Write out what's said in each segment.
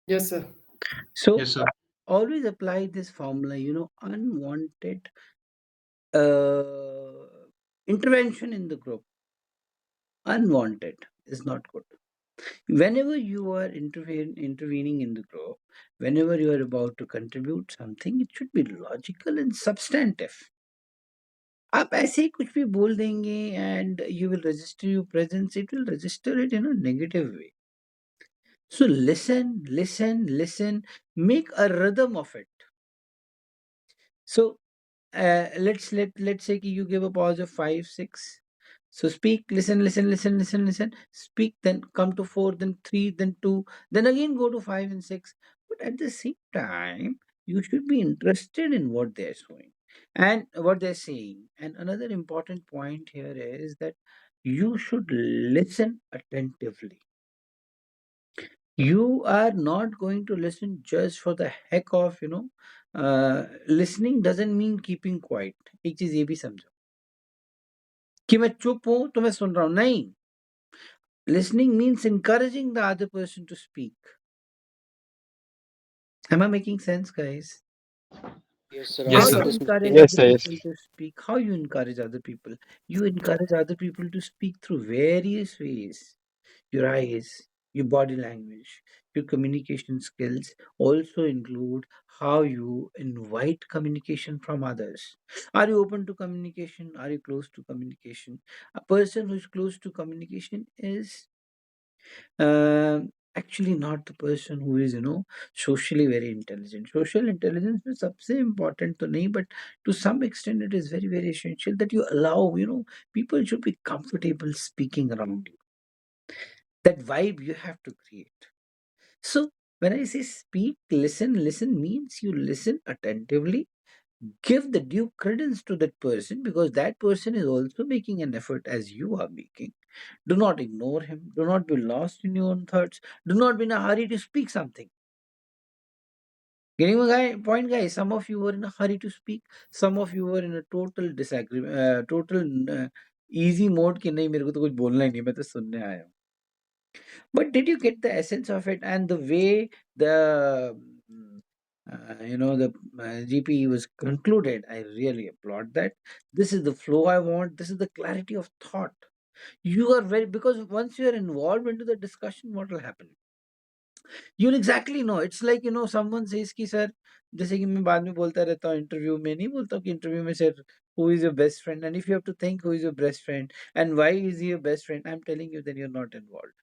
Yes, sir. So Yes, sir. always apply this formula, unwanted uh, intervention in the group. Unwanted is not good. Whenever you are intervening in the group, whenever you are about to contribute something, it should be logical and substantive. आप ऐसे ही कुछ भी बोल देंगे and you will register your presence, it will register it in a negative way. So listen, make a rhythm of it. So let's say you give a pause of 5 6. So speak, listen, speak, then come to 4, then 3, then 2, then again go to 5 and 6. But at the same time, you should be interested in what they're showing and what they're saying. And another important point here is that you should listen attentively. You are not going to listen just for the heck of, listening doesn't mean keeping quiet. एक चीज ये भी समझो कि मैं चुप हूं तो मैं सुन रहा हूं, नहीं. Listening means encouraging the other person to speak. Am I making sense, guys? Yes, sir. Yes, How Yes, you sir. sir. encourage Absolutely. Yes, other sir. Yes. people to speak? How you encourage other people? You encourage other people to speak through various ways. Your eyes, your body language, your communication skills also include how you invite communication from others. Are you open to communication? Are you close to communication? A person who is close to communication is actually not the person who is socially very intelligent. Social intelligence is सबसे important तो नहीं, but to some extent it is very very essential that you allow people should be comfortable speaking around you. That vibe you have to create. So when I say speak, listen means you listen attentively, give the due credence to that person because that person is also making an effort as you are making. Do not ignore him. Do not be lost in your own thoughts. Do not be in a hurry to speak something. Getting my point, guys? Some of you were in a hurry to speak. Some of you were in a total disagreement, total easy mode कि नहीं मेरे को तो कुछ बोलना ही नहीं मैं तो सुनने आया हूँ. But did you get the essence of it and the way the the GPE was concluded? I really applaud that. This is the flow I want. This is the clarity of thought. You are very because once you are involved into the discussion, what will happen? You'll exactly know. It's like someone says कि sir, जैसे कि मैं बाद में बोलता रहता हूँ interview में नहीं बोलता हूँ कि इंटरव्यू में sir who is your best friend and if you have to think who is your best friend and why is he your best friend, I'm telling you then you're not involved.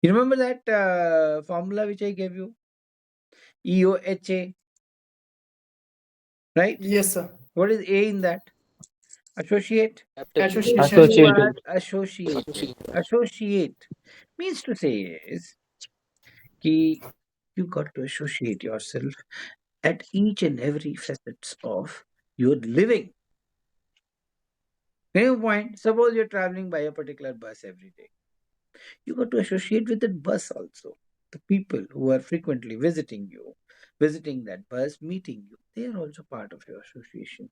You remember that formula which I gave you? EOHA, right? Yes, sir. What is A in that? Associate. If Association. you Associated. are associated, associate means to say is कि you got to associate yourself at each and every facets of your living. New point. Suppose you're traveling by a particular bus every day. You got to associate with that bus also. The people who are frequently visiting you, visiting that bus, meeting you, they are also part of your association.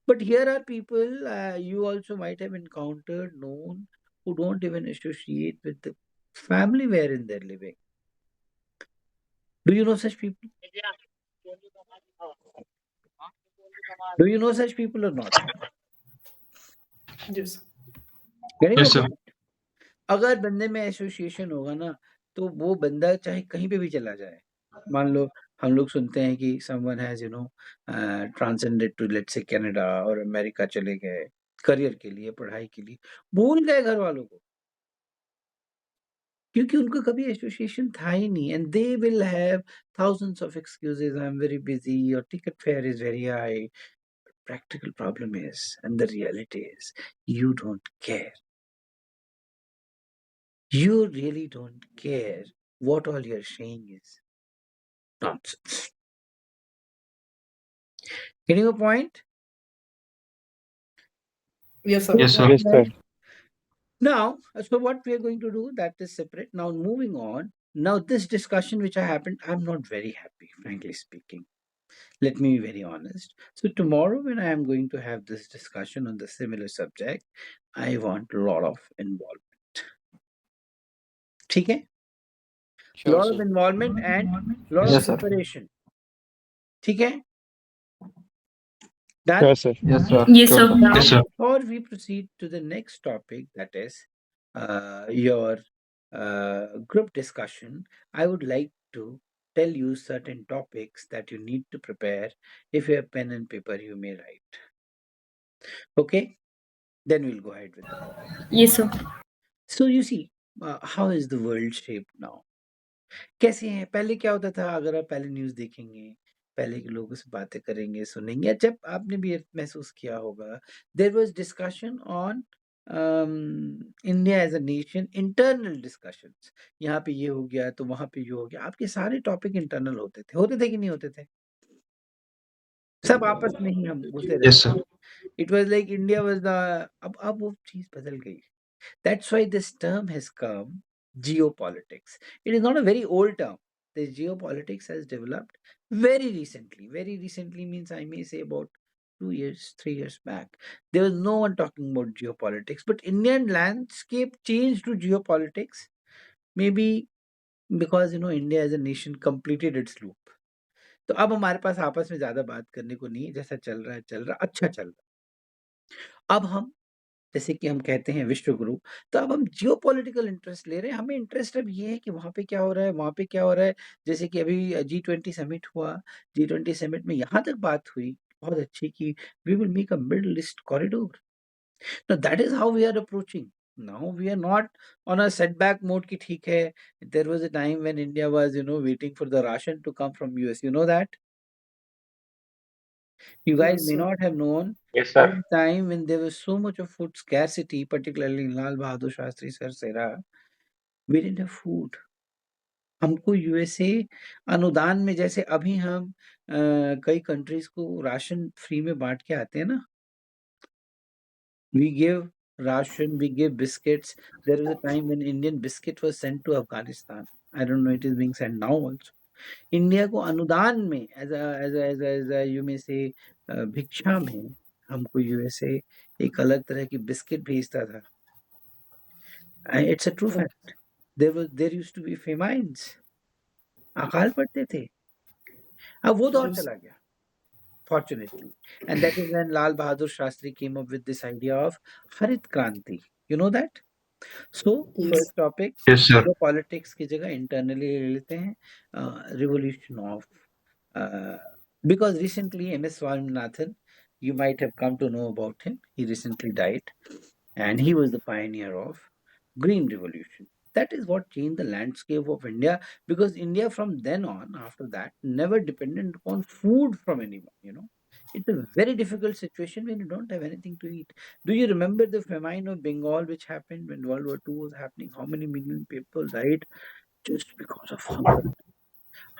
But here are people you also might have encountered, known, who don't even associate with the family wherein they're living. Do you know such people? Do you know such people or not? Yes. Getting my Yes, sir. point? अगर बंदे में association होगा ना तो वो बंदा चाहे कहीं पे भी चला जाए. मान लो हम लोग सुनते हैं कि someone has transcended to let's say Canada और अमेरिका चले गए करियर के लिए, पढ़ाई के लिए, भूल गए घर वालों को क्योंकि उनको कभी एसोसिएशन था ही नहीं and they will have thousands of excuses. I'm very busy, your ticket fare is very high. Practical problem is, and the reality is, you don't care. You really don't care what all you're saying is nonsense. Getting a point? Yes, sir. Yes, sir. Yes, sir. Now, so what we are going to do, that is separate. Now, moving on. Now, this discussion which happened, I'm not very happy, frankly speaking. Let me be very honest. So, tomorrow, when I am going to have this discussion on the similar subject, I want a lot of involvement. ठीक है? Sure, lot of sir. involvement and lot of Yes, sir. preparation. ठीक है? Done? Yes, sir. Yes, sir. Yes, Sure, sir. sir. Now, before we proceed to the next topic, that is your group discussion, I would like to tell you certain topics that you need to prepare. If you have pen and paper, you may write. Okay? Then we'll go ahead with the topic. Yes, sir. So you see, how is the world shaped now? कैसे हैं? पहले क्या होता था, अगर आप पहले news देखेंगे, पहले के लोगों से बातें करेंगे, सुनेंगे, या जब आपने भी ये महसूस किया होगा, there was discussion on India as a nation, internal discussions. यहाँ पे ये हो गया, तो वहाँ पे ये हो गया। आपके सारे टॉपिक इंटरनल होते थे कि नहीं होते थे? सब आपस में ही हम घुसे Yes, रहते sir. थे। It was like India was the अब वो चीज़ बदल गई। That's why this term has come, geopolitics. It is not a very old term. The geopolitics has developed very recently. Very recently means I may say about 2 years, 3 years back. There was no one talking about geopolitics, but Indian landscape changed to geopolitics. Maybe because India as a nation completed its loop. तो अब हमारे पास आपस में ज्यादा बात करने को नहीं है, जैसा चल रहा अच्छा चल रहा। अब हम जैसे कि हम कहते हैं विश्व गुरु, तो अब हम जियोपॉलिटिकल इंटरेस्ट ले रहे हैं। हमें इंटरेस्ट अब ये है कि वहाँ पे क्या हो रहा है, वहाँ पे क्या हो रहा है। जैसे कि अभी G20 समिट हुआ, G20 समिट में यहाँ तक बात हुई बहुत अच्छी कि we will make a Middle East corridor. Now that is how we are approaching. Now we are not on a setback mode कि ठीक है, there was a time when India was waiting for the ration to come from US, you know that. You guys Yes, may sir. not have known, Yes, there sir. was a time when there was so much of food scarcity, particularly in Lal Bahadur Shastri sir's era, we didn't have food. हमको USA अनुदान में, जैसे अभी हम कई countries को ration free में बांट के आते हैं ना, we give ration, we give biscuits. There was a time when Indian biscuit was sent to Afghanistan. I don't know, it is being sent now also. India को अनुदान में एज अ यू मे से भिक्षा में हमको USA एक अलग तरह की बिस्किट भेजता था। It's a true fact. There used to be famines, अकाल पड़ते थे। अब वो दौर Yes. चला गया, fortunately. And that is when Lal Bahadur Shastri came up with this idea of Harit Kranti. You know that? So, Yes. first topic, Yes, sir. geopolitics की जगह internally ले लेते हैं, revolution of uh, because recently MS Swaminathan, you might have come to know about him. He recently died, and he was the pioneer of green revolution. That is what changed the landscape of India, because India from then on, after that, never depended upon food from anyone. It's a very difficult situation when you don't have anything to eat. Do you remember the famine of Bengal which happened when World War II was happening? How many million people died just because of hunger?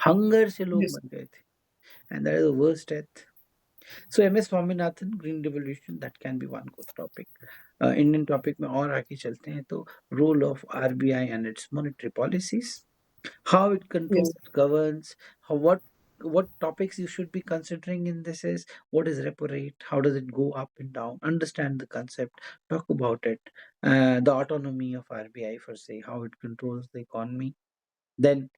Hunger से लोग Yes. मर गए थे, and that is the worst death. So MS Swaminathan, Green Revolution, that can be one good topic. Indian topic में और आगे चलते हैं तो role of RBI and its monetary policies, how it controls, Yes. governs, what topics you should be considering in this is what is repo rate, how does it go up and down, understand the concept, talk about it, the autonomy of RBI for say how it controls the economy. Then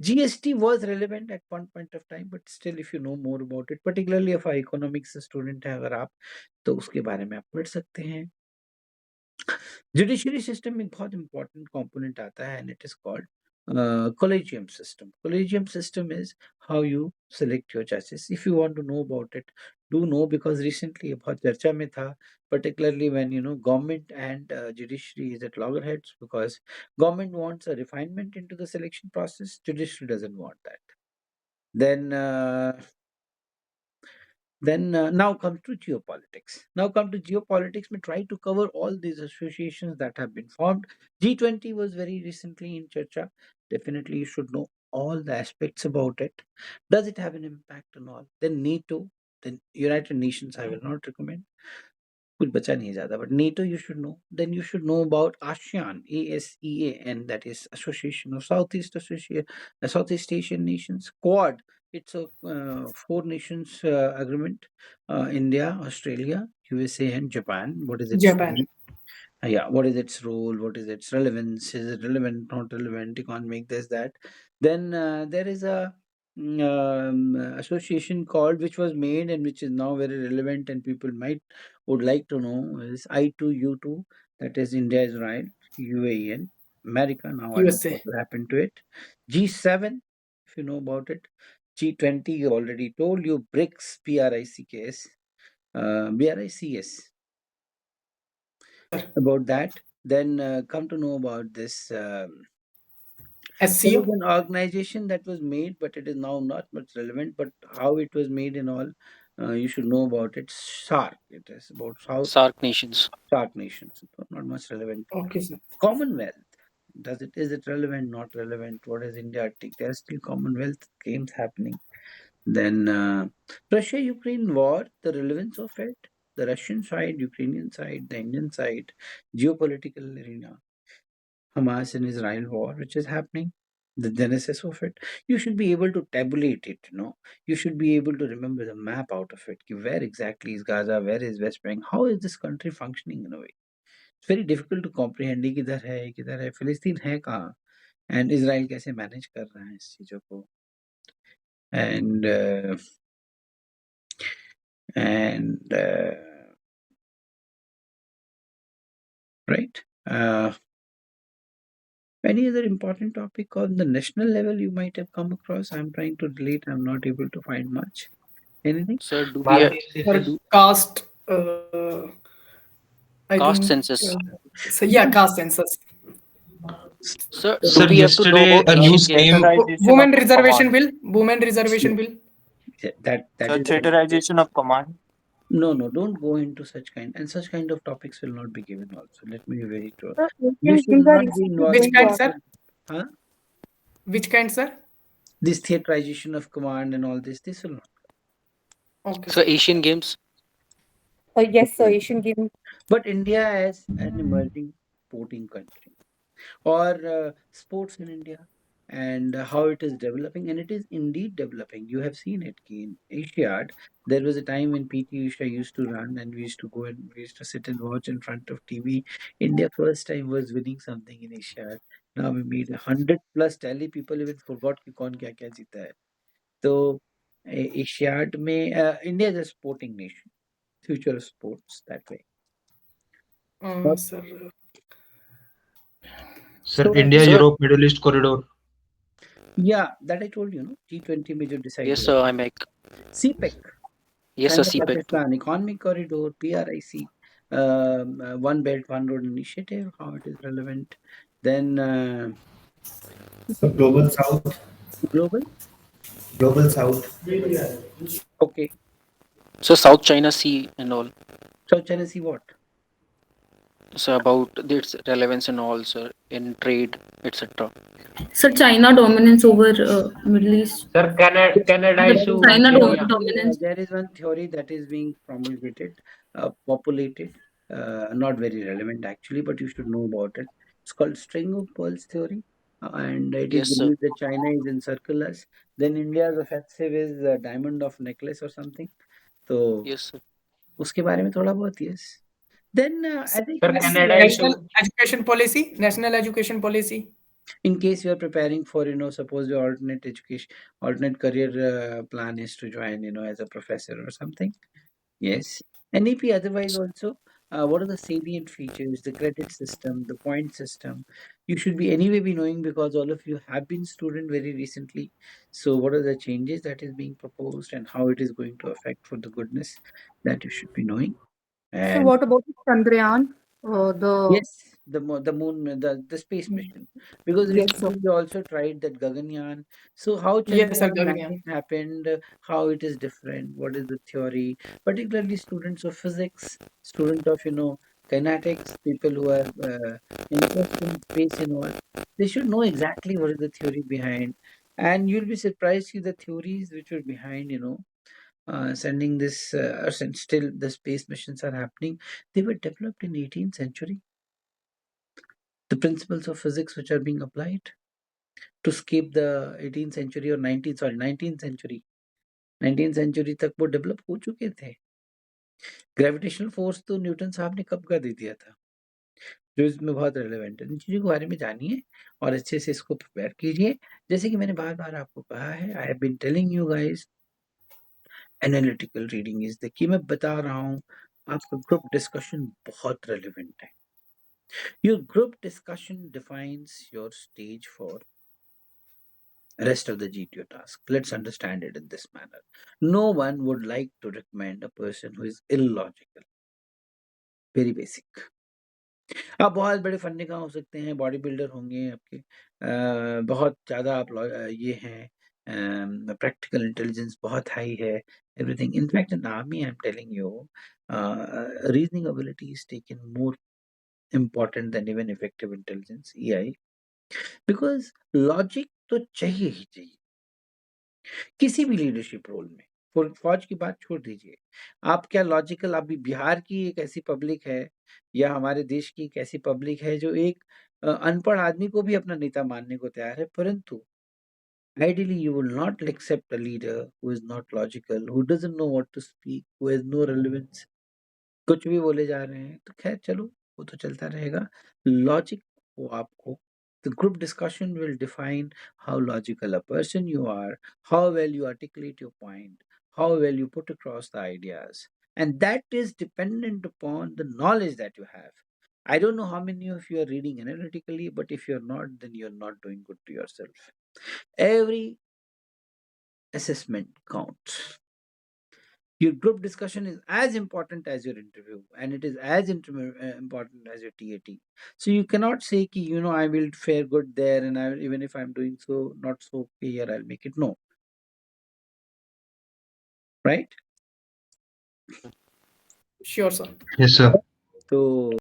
GST was relevant at one point of time, but still if you know more about it, particularly if a economics student है अगर आप, तो उसके बारे में आप पढ़ सकते हैं। जुडिशरी सिस्टम में एक बहुत इंपॉर्टेंट कंपोनेंट आता है, and it is called collegium system. Collegium system is how you select your judges. If you want to know about it, do know, because recently ये बहुत चर्चा में था, particularly when government and judiciary is at loggerheads, because government wants a refinement into the selection process, judiciary doesn't want that. Then now come to geopolitics. Now come to geopolitics. We try to cover all these associations that have been formed. G20 was very recently in Chacha. Definitely, you should know all the aspects about it. Does it have an impact on all? Then NATO, then United Nations. I will not recommend. कुछ बचा नहीं ज़्यादा, but NATO you should know. Then you should know about ASEAN, ASEAN, that is Association of Southeast Asian Nations. Quad, it's a four nations agreement: India, Australia, USA, and Japan. What is its Japan. Yeah, what is its role, what is its relevance, is it relevant, not relevant, economic, this, that. Then there is a association called, which was made and which is now very relevant and people might would like to know, is I2U2, that is India, Israel, UAE and America. Now I don't know USA. what will happen to it. G7, if you know about it. G20, already told you. BRICS, BRICS, BRICS, about that. Then come to know about this. There was SCO. an organization that was made, but it is now not much relevant. But how it was made and all, you should know about it. SARC. It is about South SARC nations. SARC nations. Not much relevant. Okay, sir. Commonwealth. Is it relevant? Not relevant? What is India take? There are still Commonwealth games happening. Then Russia-Ukraine war. The relevance of it. The Russian side, Ukrainian side, the Indian side, geopolitical arena. Hamas and Israel war, which is happening, the genesis of it. You should be able to tabulate it, You should be able to remember the map out of it. Where exactly is Gaza? Where is West Bank? How is this country functioning in a way? It's very difficult to comprehend. ये किधर है, फिलिस्तीन है कहाँ, and Israel कैसे manage कर रहा है इस चीजों को, and and right. Any other important topic on the national level you might have come across? I'm trying to delete. I'm not able to find much. Anything? Sir, do we have, Bharatiya Sir, census. caste. I caste think. census? So yeah, caste census. Sir, do Sir, we have to know yesterday about a Asian news Games? came. Theaterization of Women reservation command. bill. Women reservation Yeah, bill. that Sir, is theaterization of command. no, don't go into such kind of topics will not be given also. Let me be very clear. Sir, You Asian should Games are not be recently involved Which going in to kind, this. happen. sir? Huh? Which kind, sir? This theaterization of command and all this will not. Okay, Sir, sir. Asian Games? Yes, sir, Asian Games. But India as an emerging sporting country, or sports in India, and how it is developing, and it is indeed developing. You have seen it in Asiad. There was a time when PT Usha used to run, and we used to go and we used to sit and watch in front of TV. India first time was winning something in Asiad. Now we made 100+ tally. People even forgot कि कौन क्या क्या जीता है. So Asiad में India is a sporting nation. Future of sports that way. But Sir. Sir, so I India think Sir, Europe Middle East corridor. yeah, that I told you, no, G20 major yes, decided. sir, I make. CPEC. Yes, sir, China CPEC too. Pakistan Economic Corridor, PRIC, One Belt One Road Initiative, how it is relevant. Then So global south, global, global south. okay. So, South China Sea and all. South China Sea what? So, about its relevance and all, sir, in trade, etc. Sir, China dominance over Middle East. Sir, Yes, Canada The there is issue one with China theory. Kenya. dominance. There is one theory that is being promulgated, populated, not very relevant actually, but you should know about it. It's called string of pearls theory, and it is Yes, sir. believed that China is encircle us. Then India's offensive is diamond of necklace or something. तो Yes, sir. उसके बारे में थोड़ा बहुत yes. Then Sir, as I Sir, told you Canada guys, national issue. education policy. National education policy. in case you are preparing for suppose your alternate education, alternate career plan is to join as a professor or something. Yes. NEP otherwise also, what are the salient features, the credit system, the point system? You should be anyway be knowing because all of you have been student very recently. So what are the changes that is being proposed and how it is going to affect for the goodness that you should be knowing. So And what about Chandrayaan? The yes, the moon, the space mission. Because yes, sir. recently we also tried that Gaganyaan. So how Yes, sir. Chandrayaan Gaganyaan. landing happened, how it is different, what is the theory, particularly students of physics, student of kinetics, people who have interest in space and all, they should know exactly what is the theory behind. And you'll be surprised see the theories which were behind, sending this, since still the space missions are happening. They were developed in 18th century, the principles of physics which are being applied to escape the 18th century or 19th century 19th century तक वो develop हो चुके थे. Gravitational force तो Newton साहब ने कब का दे दिया था. जो इसमें बहुत रेलेवेंट है। इन चीज़ों के बारे में जानिए और अच्छे से इसको प्रिपेयर कीजिए। जैसे कि मैंने बार-बार आपको कहा है, I have been telling you guys, analytical reading is the key. मैं बता रहा हूँ, आपका ग्रुप डिस्कशन बहुत रेलेवेंट है। Your group discussion defines your stage for rest of the GTO task. Let's understand it in this manner. No one would like to recommend a person who is illogical. Very basic. आप बहुत बड़े फन्ने का हो सकते हैं, body builder होंगे आपके, बहुत ज़्यादा आप ये हैं, प्रैक्टिकल इंटेलिजेंस बहुत हाई है, everything. In fact in army I am telling you, reasoning ability is taken more important than even effective intelligence, EI, because logic तो चाहिए ही चाहिए किसी भी लीडरशिप रोल में। फौज की बात छोड़ दीजिए, आप क्या लॉजिकल, अभी बिहार की एक ऐसी पब्लिक है या हमारे देश की एक ऐसी पब्लिक है जो एक अनपढ़ आदमी को भी अपना नेता मानने को तैयार है, परंतु ideally you will not accept a leader who is not logical, who doesn't know what to speak, who has no relevance, कुछ भी बोले जा रहे हैं। तो खैर चलो, वो तो चलता रहेगा। लॉजिक को आपको, the group discussion will define how logical a person you are, how well you articulate your point, how well you put across the ideas, and that is dependent upon the knowledge that you have. I don't know how many of you are reading analytically, but if you're not, then you're not doing good to yourself. Every assessment counts. Your group discussion is as important as your interview, and it is as important as your TAT. So you cannot say ki, I will fare good there, and I will, even if I'm doing so not so okay here, I'll make it. No, right? Sure, sir. Yes, sir. So